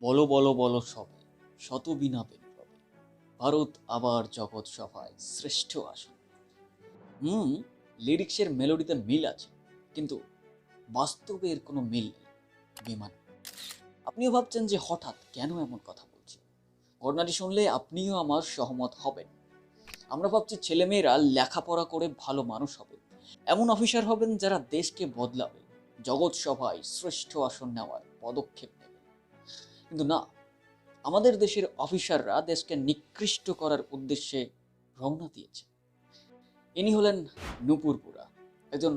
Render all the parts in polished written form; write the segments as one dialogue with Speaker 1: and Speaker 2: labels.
Speaker 1: বলো বলো বলো সবে, শত বিনা বিপ্লবে, ভারত আবার জগৎ সভায় শ্রেষ্ঠ আসন। হুম, লিরিক্সের মেলোডিতে মিল আছে, কিন্তু বাস্তবে এর কোনো মিল নেই। বিমান। আপনিও ভাবছেন যে হঠাৎ কেন এমন কথা বলছি। ঘটনাটি শুনলে আপনিও আমার সহমত হবেন। আমরা ভাবছি ছেলেমেয়েরা লেখাপড়া করে ভালো মানুষ হবে, এমন অফিসার হবেন যারা দেশকে বদলাবে, জগৎ সভায় শ্রেষ্ঠ আসন নেওয়ার পদক্ষেপ নেবে। কিন্তু না, আমাদের দেশের অফিসাররা দেশকে নিকৃষ্ট করার উদ্দেশ্যে রওনা দিয়েছে। ইনি হলেন নূপুর বুরা, একজন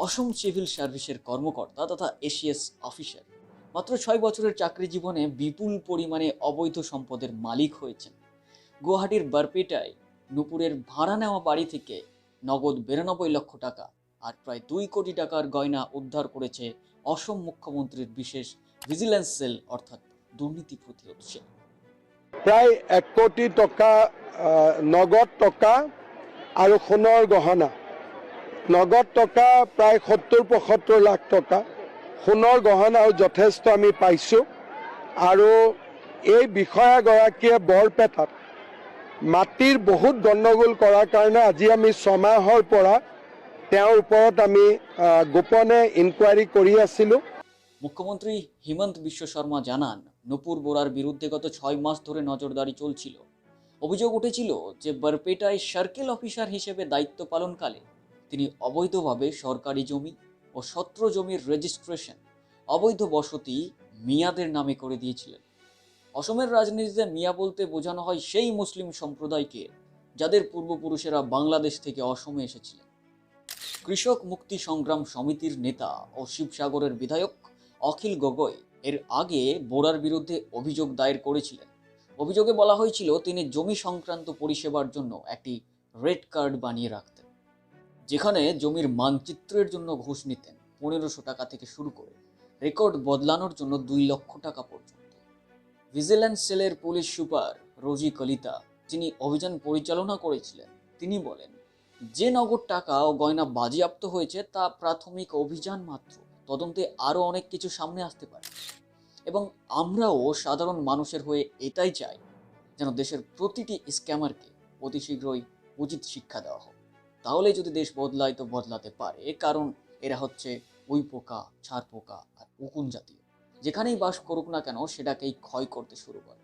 Speaker 1: অসম সিভিল সার্ভিসের কর্মকর্তা তথা এসিএস অফিসার। মাত্র 6 বছরের চাকরি জীবনে বিপুল পরিমাণে অবৈধ সম্পদের মালিক হয়েছেন। গুয়াহাটির বারপেটায় নূপুরের ভাড়া নেওয়া বাড়ি থেকে নগদ 92 লক্ষ টাকা আর প্রায় 2 কোটি টাকার গয়না উদ্ধার করেছে অসম মুখ্যমন্ত্রীর বিশেষ ভিজিল্যান্স সেল অর্থাৎ দুর্নীতি প্রতিরোধ সেল।
Speaker 2: প্ৰায় 1 কোটি টকা নগদ টকা আৰু সোণৰ গহনা। নগদ টকা প্ৰায় 70-75 লাখ টকা, সোণৰ গহনাও যথেষ্ট আমি পাইছোঁ। আৰু এই বিষয়াগৰাকীয়ে বৰপেটাত মাটিৰ বহুত গণ্ডগোল কৰাৰ কাৰণে আজি আমি 6 মাহৰ পৰা তেওঁৰ ওপৰত আমি গোপনে ইনকোয়ারি কৰি আছিলোঁ।
Speaker 1: মুখ্যমন্ত্রী হিমন্ত বিশ্ব শর্মা জানান, নূপুর বোরার বিরুদ্ধে গত 6 মাস ধরে নজরদারি চলছিল। অভিযোগ উঠেছিল যে বারপেটায় সার্কেল অফিসার হিসেবে দায়িত্ব পালনকালে তিনি অবৈধভাবে সরকারি জমি ও সত্র জমির রেজিস্ট্রেশন, অবৈধ বসতি মিয়াদের নামে করে দিয়েছিলেন। অসমের রাজনীতিতে মিয়া বলতে বোঝানো হয় সেই মুসলিম সম্প্রদায়কে যাদের পূর্বপুরুষেরা বাংলাদেশ থেকে অসমে এসেছিলেন। কৃষক মুক্তি সংগ্রাম সমিতির নেতা ও শিবসাগরের বিধায়ক অখিল গগৈ এর আগে বোরার বিরুদ্ধে অভিযোগ দায়ের করেছিলেন। অভিযোগে বলা হয়েছিল তিনি জমি সংক্রান্ত পরিষেবার জন্য একটি রেড কার্ড বানিয়ে রাখতেন, যেখানে জমির মানচিত্রের জন্য ঘুষ নিতেন 1500 টাকা থেকে শুরু করে রেকর্ড বদলানোর জন্য 2 লক্ষ টাকা পর্যন্ত। ভিজিল্যান্স সেলের পুলিশ সুপার রোজি কলিতা, যিনি অভিযান পরিচালনা করেছিলেন, তিনি বলেন, যে নগদ টাকা ও গয়না বাজেয়াপ্ত হয়েছে তা প্রাথমিক অভিযান মাত্র, তদন্তে আরও অনেক কিছু সামনে আসতে পারে। এবং আমরাও সাধারণ মানুষের হয়ে এটাই চাই, যেন দেশের প্রতিটি স্ক্যামারকে অতি শীঘ্রই উচিত শিক্ষা দেওয়া হোক। তাহলে যদি দেশ বদলায় তো বদলাতে পারে, কারণ এরা হচ্ছে উই পোকা, ছাড় পোকা আর উকুন জাতীয়। যেখানেই বাস করুক না কেন সেটাকেই ক্ষয় করতে শুরু করে।